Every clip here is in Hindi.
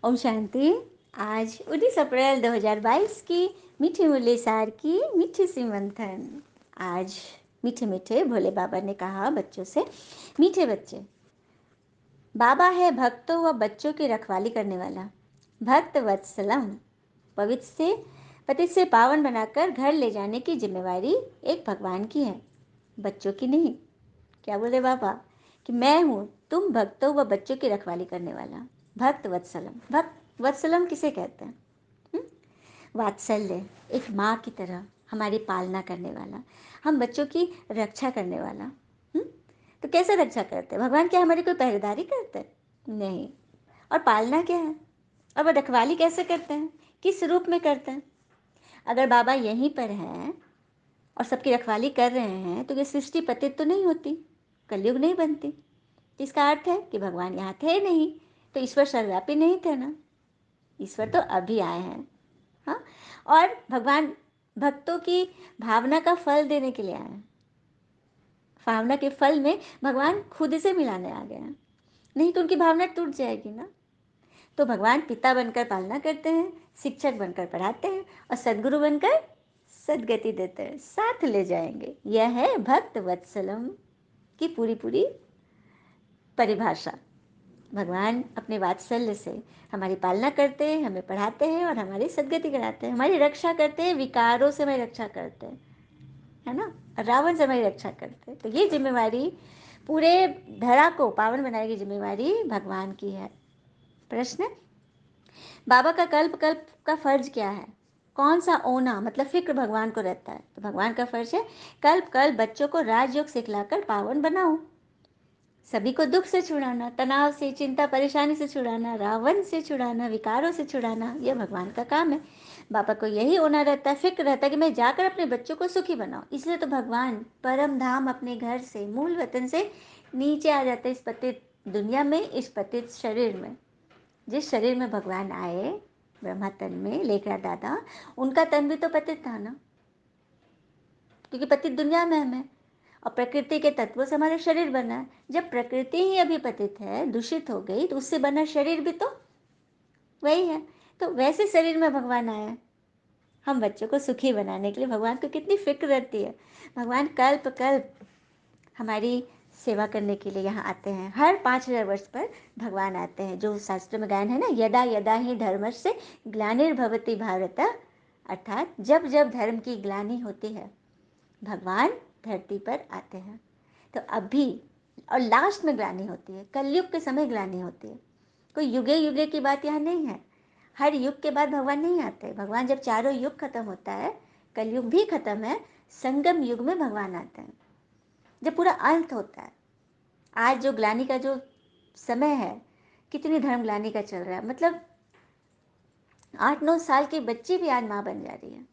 ओम शांति। आज 19 अप्रैल 2022 की मीठी मुरली सार की मीठी सी मंथन। आज मीठे मीठे भोले बाबा ने कहा बच्चों से, मीठे बच्चे, बाबा है भक्तों व बच्चों की रखवाली करने वाला, भक्त वत्सलम। पवित्र से पतित से पावन बनाकर घर ले जाने की जिम्मेवारी एक भगवान की है, बच्चों की नहीं। क्या बोले बाबा कि मैं हूँ तुम भक्तों व बच्चों की रखवाली करने वाला, भक्त वत्सलम। भक्त वत्सलम किसे कहते हैं? हुँ? वात्सल्य, एक माँ की तरह हमारी पालना करने वाला, हम बच्चों की रक्षा करने वाला। तो कैसे रक्षा करते हैं? भगवान क्या हमारी कोई पहरेदारी करते हैं? नहीं। और पालना क्या है? और वो रखवाली कैसे करते हैं? किस रूप में करते हैं? अगर बाबा यहीं पर हैं और सबकी रखवाली कर रहे हैं तो ये सृष्टि पतित तो नहीं होती, कलयुग नहीं बनती। इसका अर्थ है कि भगवान यहाँ थे नहीं, तो ईश्वर सर्वव्यापी नहीं थे ना। ईश्वर तो अभी आए हैं। हाँ, और भगवान भक्तों की भावना का फल देने के लिए आए हैं। भावना के फल में भगवान खुद से मिलाने आ गए हैं, नहीं तो उनकी भावना टूट जाएगी ना। तो भगवान पिता बनकर पालना करते हैं, शिक्षक बनकर पढ़ाते हैं और सदगुरु बनकर सदगति देते हैं, साथ ले जाएंगे। यह है भक्त वत्सलम की पूरी पूरी परिभाषा। भगवान अपने वात्सल्य से हमारी पालना करते हैं, हमें पढ़ाते हैं और हमारी सदगति कराते हैं, हमारी रक्षा करते हैं, विकारों से हमारी रक्षा करते हैं, है ना। रावण से हमारी रक्षा करते हैं। तो ये जिम्मेवारी पूरे धरा को पावन बनाने की जिम्मेवारी भगवान की है। प्रश्न, बाबा का कल्प कल्प का फर्ज क्या है? कौन सा ओना मतलब फिक्र भगवान को रहता है? तो भगवान का फर्ज है कल्प कल्प बच्चों को राजयोग सिखलाकर पावन बनाओ, सभी को दुख से छुड़ाना, तनाव से, चिंता परेशानी से छुड़ाना, रावण से छुड़ाना, विकारों से छुड़ाना, यह भगवान का काम है। बाबा को यही होना रहता है, फिक्र रहता है कि मैं जाकर अपने बच्चों को सुखी बनाऊं। इसलिए तो भगवान परम धाम अपने घर से, मूल वतन से नीचे आ जाते हैं इस पतित दुनिया में, इस पतित शरीर में। जिस शरीर में भगवान आए, ब्रह्मा तन में लेकर दादा, उनका तन भी तो पतित था ना, क्योंकि पतित दुनिया में हमें और प्रकृति के तत्वों से हमारा शरीर बना है। जब प्रकृति ही अभी पतित है, दूषित हो गई, तो उससे बना शरीर भी तो वही है। तो वैसे शरीर में भगवान आया हम बच्चों को सुखी बनाने के लिए। भगवान को कितनी फिक्र रहती है। भगवान कल्प कल्प हमारी सेवा करने के लिए यहाँ आते हैं। हर 5000 वर्ष पर भगवान आते हैं। जो शास्त्र में गायन है ना, यदा यदा ही धर्मस्य ग्लानिर्भवति भारत, अर्थात जब जब धर्म की ग्लानि होती है भगवान धरती पर आते हैं। तो अभी और लास्ट में ग्लानि होती है, कलयुग के समय ग्लानि होती है। कोई युगे युगे की बात यहाँ नहीं है। हर युग के बाद भगवान नहीं आते। भगवान जब चारों युग खत्म होता है, कलयुग भी खत्म है, संगम युग में भगवान आते हैं, जब पूरा अंत होता है। आज जो ग्लानि का जो समय है, कितनी धर्म ग्लानि का चल रहा है। मतलब 8-9 साल की बच्ची भी आज माँ बन जा रही है।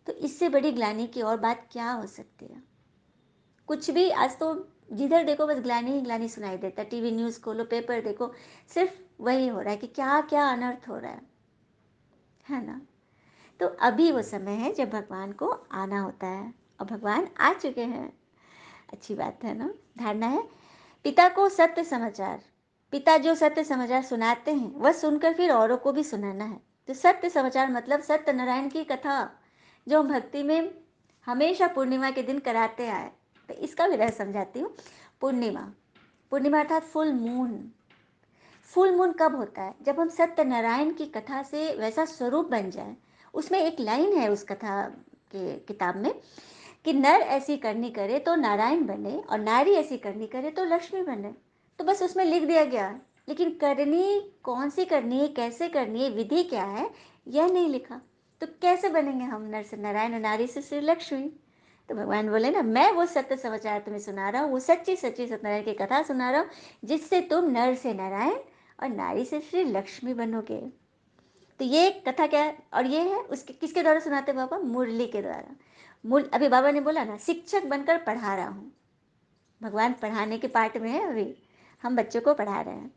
तो इससे बड़ी ग्लानि की और बात क्या हो सकती है? कुछ भी, आज तो जिधर देखो बस ग्लानि ही ग्लानि सुनाई देता है। टीवी न्यूज़ खोलो, पेपर देखो, सिर्फ वही हो रहा है कि क्या क्या अनर्थ हो रहा है ना। तो अभी वो समय है जब भगवान को आना होता है और भगवान आ चुके हैं। अच्छी बात है ना। धारणा है, पिता को सत्य समाचार, पिता जो सत्य समाचार सुनाते हैं वह सुनकर फिर औरों को भी सुनाना है। तो सत्य समाचार मतलब सत्यनारायण की कथा, जो हम भक्ति में हमेशा पूर्णिमा के दिन कराते आए। तो इसका भी रहस्य समझाती हूँ। पूर्णिमा, पूर्णिमा अर्थात फुल मून। फुल मून कब होता है? जब हम सत्यनारायण की कथा से वैसा स्वरूप बन जाए। उसमें एक लाइन है उस कथा के किताब में कि नर ऐसी करनी करे तो नारायण बने और नारी ऐसी करनी करे तो लक्ष्मी बने। तो बस उसमें लिख दिया गया, लेकिन करनी कौन सी करनी है, कैसे करनी है, विधि क्या है, यह नहीं लिखा। तो कैसे बनेंगे हम नर से नारायण और नारी से श्री लक्ष्मी? तो भगवान बोले ना, मैं वो सत्य समाचार तुम्हें सुना रहा हूँ, वो सच्ची सच्ची सत्यनारायण की कथा सुना रहा हूँ, जिससे तुम नर से नारायण और नारी से श्री लक्ष्मी बनोगे। तो ये कथा क्या है? और ये है उसके किसके द्वारा सुनाते बाबा? मुरली के द्वारा। अभी बाबा ने बोला ना, शिक्षक बनकर पढ़ा रहा हूँ। भगवान पढ़ाने के पार्ट में है। अभी हम बच्चों को पढ़ा रहे हैं,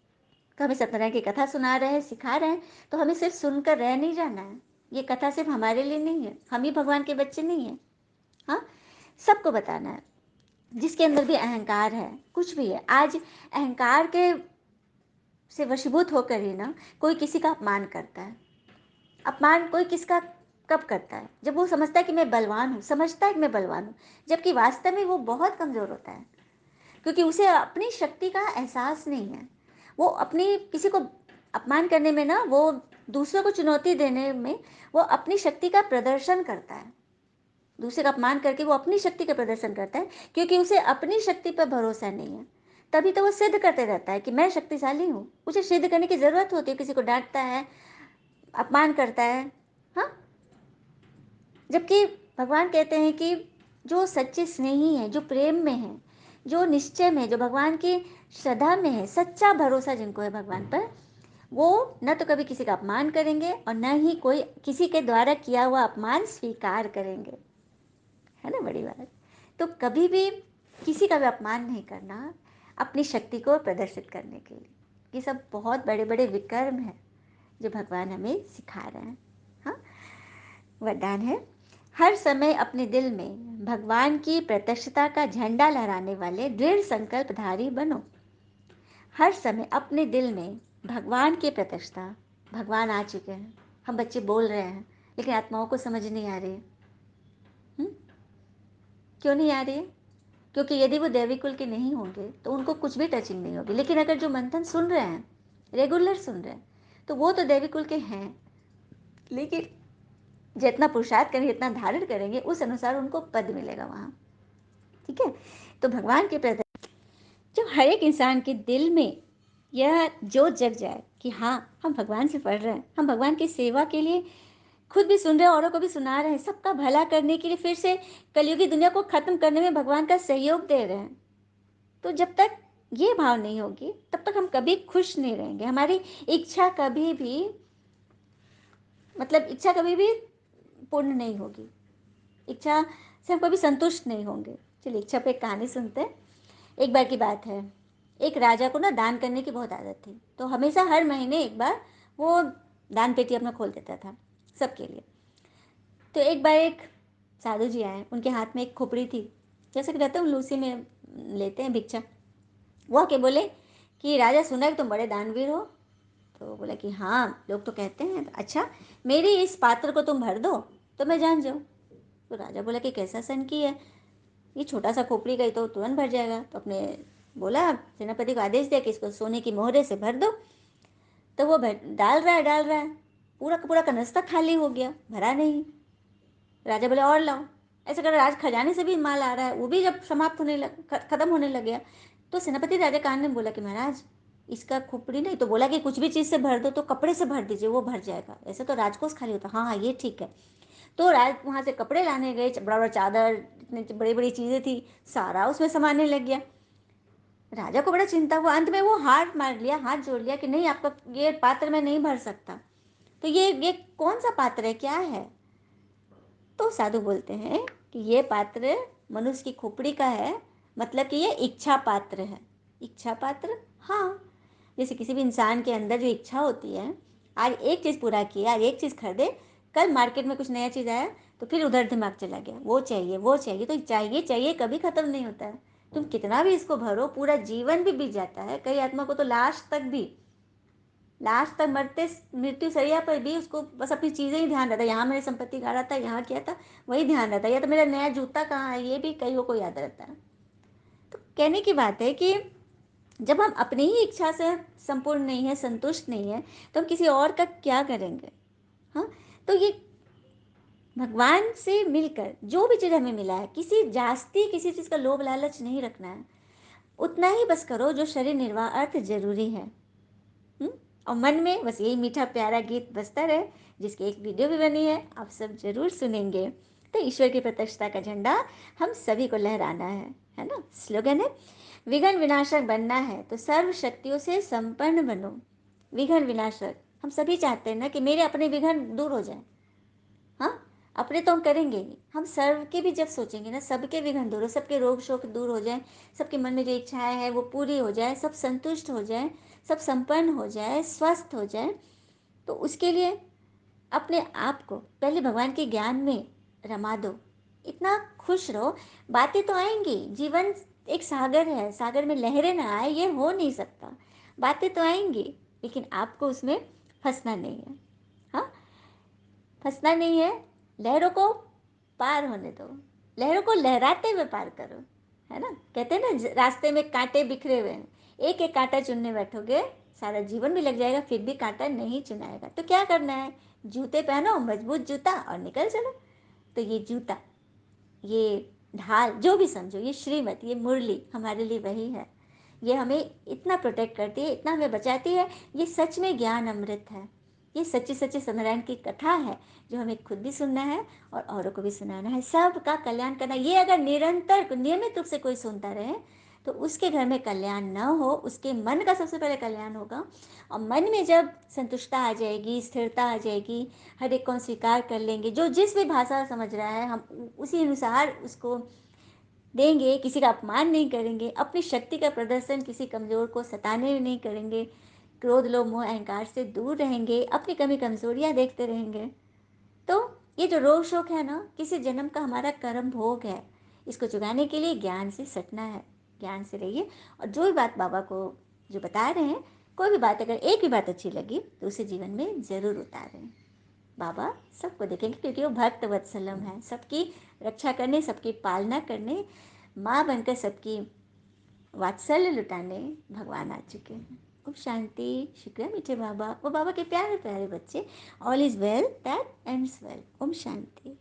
तो हमें सत्यनारायण की कथा सुना रहे हैं, सिखा रहे हैं। तो हमें सिर्फ सुनकर रह नहीं जाना है। ये कथा सिर्फ हमारे लिए नहीं है, हम ही भगवान के बच्चे नहीं हैं। हाँ, सबको बताना है। जिसके अंदर भी अहंकार है, कुछ भी है, आज अहंकार के से वशीभूत होकर ही ना कोई किसी का अपमान करता है। अपमान कोई किसका कब करता है? जब वो समझता है कि मैं बलवान हूँ, समझता है कि मैं बलवान हूँ, जबकि वास्तव में वो बहुत कमज़ोर होता है, क्योंकि उसे अपनी शक्ति का एहसास नहीं है। वो अपनी किसी को अपमान करने में ना, वो दूसरों को चुनौती देने में वो अपनी शक्ति का प्रदर्शन करता है। दूसरे का अपमान करके वो अपनी शक्ति का प्रदर्शन करता है, क्योंकि उसे अपनी शक्ति पर भरोसा नहीं है। तभी तो वो सिद्ध करते रहता है कि मैं शक्तिशाली हूँ। उसे सिद्ध करने की ज़रूरत होती है, किसी को डांटता है, अपमान करता है। हाँ, जबकि भगवान कहते हैं कि जो सच्चे स्नेही है, जो प्रेम में है, जो निश्चय में, जो भगवान की श्रद्धा में है, सच्चा भरोसा जिनको है भगवान पर, वो न तो कभी किसी का अपमान करेंगे और न ही कोई किसी के द्वारा किया हुआ अपमान स्वीकार करेंगे। है ना बड़ी बात? तो कभी भी किसी का भी अपमान नहीं करना अपनी शक्ति को प्रदर्शित करने के लिए। ये सब बहुत बड़े बड़े विकर्म हैं जो भगवान हमें सिखा रहे हैं। हाँ, वरदान है, हर समय अपने दिल में भगवान की प्रत्यक्षता का झंडा लहराने वाले दृढ़ संकल्पधारी बनो। हर समय अपने दिल में भगवान की प्रत्यक्षता, भगवान आ चुके हैं, हम बच्चे बोल रहे हैं लेकिन आत्माओं को समझ नहीं आ रही है। क्यों नहीं आ रही है? क्योंकि यदि वो दैवी कुल के नहीं होंगे तो उनको कुछ भी टचिंग नहीं होगी। लेकिन अगर जो मंथन सुन रहे हैं, रेगुलर सुन रहे हैं, तो वो तो दैवी कुल के हैं, लेकिन जितना पुरुषार्थ करेंगे, जितना धारण करेंगे, उस अनुसार उनको पद मिलेगा वहाँ। ठीक है? तो भगवान के प्रति जब हर एक इंसान के दिल में यह जोत जग जाए कि हाँ, हम भगवान से पढ़ रहे हैं, हम भगवान की सेवा के लिए खुद भी सुन रहे हैं, औरों को भी सुना रहे हैं, सबका भला करने के लिए, फिर से कलयुगी दुनिया को खत्म करने में भगवान का सहयोग दे रहे हैं, तो जब तक ये भाव नहीं होगी तब तक हम कभी खुश नहीं रहेंगे। हमारी इच्छा कभी भी, मतलब इच्छा कभी भी पूर्ण नहीं होगी। इच्छा से हम कभी संतुष्ट नहीं होंगे। चलिए इच्छा पे एक कहानी सुनते हैं। एक बार की बात है, एक राजा को ना दान करने की बहुत आदत थी, तो हमेशा हर महीने एक बार वो दान पेटी अपना खोल देता था सबके लिए। तो एक बार एक साधु जी आए, उनके हाथ में एक खोपड़ी थी, जैसे कि रहते हैं लूसी में लेते हैं भिक्षा। वो आके बोले कि राजा, सुना है कि तुम बड़े दानवीर हो। तो बोला कि हाँ, लोग तो कहते हैं। तो अच्छा, मेरी इस पात्र को तुम भर दो तो मैं जान जाऊँ। तो राजा बोला कि कैसा सन की है, ये छोटा सा खोपड़ी का ही तो तुरंत भर जाएगा। तो अपने बोला, सेनापति को आदेश दिया कि इसको सोने की मोहरे से भर दो। तो वो भर डाल रहा है, पूरा का पूरा कनस्ता खाली हो गया, भरा नहीं। राजा बोले और लाओ। ऐसे कर राज खजाने से भी माल आ रहा है, वो भी जब समाप्त होने लग, खत्म होने लग गया, तो सेनापति राजा कान ने बोला कि महाराज, इसका खोपड़ी नहीं, तो बोला कि कुछ भी चीज़ से भर दो, तो कपड़े से भर दीजिए, वो भर जाएगा, ऐसे तो राजकोष खाली होता। हाँ हाँ, ये ठीक है। तो राज वहाँ से कपड़े लाने गए, बड़ा बड़ा चादर, इतनी बड़ी बड़ी चीज़ें थी, सारा उसमें समाने लग गया। राजा को बड़ा चिंता हुआ, अंत में वो हाथ मार लिया, हाथ जोड़ लिया कि नहीं, आपका ये पात्र मैं नहीं भर सकता। तो ये कौन सा पात्र है, क्या है? तो साधु बोलते हैं कि ये पात्र मनुष्य की खोपड़ी का है, मतलब कि ये इच्छा पात्र है। इच्छा पात्र, हाँ, जैसे किसी भी इंसान के अंदर जो इच्छा होती है, आज एक चीज़ पूरा किया, आज एक चीज़ खरीदे, कल मार्केट में कुछ नया चीज़ आया तो फिर उधर दिमाग चला गया, वो चाहिए वो चाहिए। तो चाहिए चाहिए कभी ख़त्म नहीं होता है। तुम कितना भी इसको भरो, पूरा जीवन भी बीत जाता है। कई आत्मा को तो लास्ट तक मरते, मृत्यु सरिया पर भी उसको बस अपनी चीज़ें ही ध्यान रहता है। यहाँ मेरी संपत्ति गाड़ा था, यहाँ किया था, वही ध्यान रहता है। या तो मेरा नया जूता कहाँ है, ये भी कई को याद रहता है। तो कहने की बात है कि जब हम अपनी ही इच्छा से संपूर्ण नहीं है, संतुष्ट नहीं है, तो हम किसी और का क्या करेंगे? हाँ, तो ये भगवान से मिलकर जो भी चीज़ हमें मिला है, किसी जास्ती किसी चीज़ का लोभ लालच नहीं रखना है। उतना ही बस करो जो शरीर निर्वाह अर्थ जरूरी है। और मन में बस यही मीठा प्यारा गीत बजता रहे, जिसकी एक वीडियो भी बनी है, आप सब जरूर सुनेंगे। तो ईश्वर की प्रत्यक्षता का झंडा हम सभी को लहराना है ना? स्लोगन है, विघ्न विनाशक बनना है तो सर्व शक्तियों से संपन्न बनो। विघ्न विनाशक, हम सभी चाहते हैं ना कि मेरे अपने विघ्न दूर हो जाए। हाँ, अपने तो हम करेंगे ही, हम सर्व के भी जब सोचेंगे ना, सबके विघ्न दूर हो, सबके रोग शोक दूर हो जाए, सबके मन में जो इच्छाएं हैं वो पूरी हो जाए, सब संतुष्ट हो जाए, सब संपन्न हो जाए, स्वस्थ हो जाए। तो उसके लिए अपने आप को पहले भगवान के ज्ञान में रमा दो, इतना खुश रहो। बातें तो आएंगी, जीवन एक सागर है, सागर में लहरें ना आए ये हो नहीं सकता। बातें तो आएंगी, लेकिन आपको उसमें फंसना नहीं है। हाँ, फंसना नहीं है, लहरों को पार होने दो, लहरों को लहराते हुए पार करो, है ना। कहते हैं ना, रास्ते में कांटे बिखरे हुए हैं, एक एक कांटा चुनने बैठोगे सारा जीवन भी लग जाएगा, फिर भी कांटा नहीं चुनाएगा। तो क्या करना है, जूते पहनो, मजबूत जूता, और निकल चलो। तो ये जूता, ये ढाल, जो भी समझो, ये श्रीमत, ये मुरली हमारे लिए वही है। ये हमें इतना प्रोटेक्ट करती है, इतना हमें बचाती है। ये सच में ज्ञान अमृत है। ये सच्ची सच्ची सत्यनारायण की कथा है, जो हमें खुद भी सुनना है और औरों को भी सुनाना है, सबका कल्याण करना। ये अगर निरंतर नियमित रूप से कोई सुनता रहे, तो उसके घर में कल्याण न हो, उसके मन का सबसे पहले कल्याण होगा। और मन में जब संतुष्टता आ जाएगी, स्थिरता आ जाएगी, हर एक को स्वीकार कर लेंगे, जो जिस भी भाषा समझ रहा है हम उसी अनुसार उसको देंगे, किसी का अपमान नहीं करेंगे, अपनी शक्ति का प्रदर्शन किसी कमज़ोर को सताने नहीं करेंगे, क्रोध लोभ मोह अहंकार से दूर रहेंगे, अपनी कमी कमज़ोरियाँ देखते रहेंगे, तो ये जो रोग शोक है ना, किसी जन्म का हमारा कर्म भोग है। इसको चुकाने के लिए ज्ञान से सटना है, ज्ञान से रहिए। और जो भी बात बाबा को जो बता रहे हैं, कोई भी बात अगर एक भी बात अच्छी लगी तो उसे जीवन में ज़रूर उतारें। बाबा सबको देखेंगे, क्योंकि वो भक्त वत्सलम है, सबकी रक्षा करने, सबकी पालना करने, माँ बनकर सबकी वात्सल्य लुटाने भगवान आ चुके हैं। ओम शांति। शुक्रिया मीठे बाबा, वो बाबा के प्यारे प्यारे बच्चे। All is well that ends well. ओम शांति।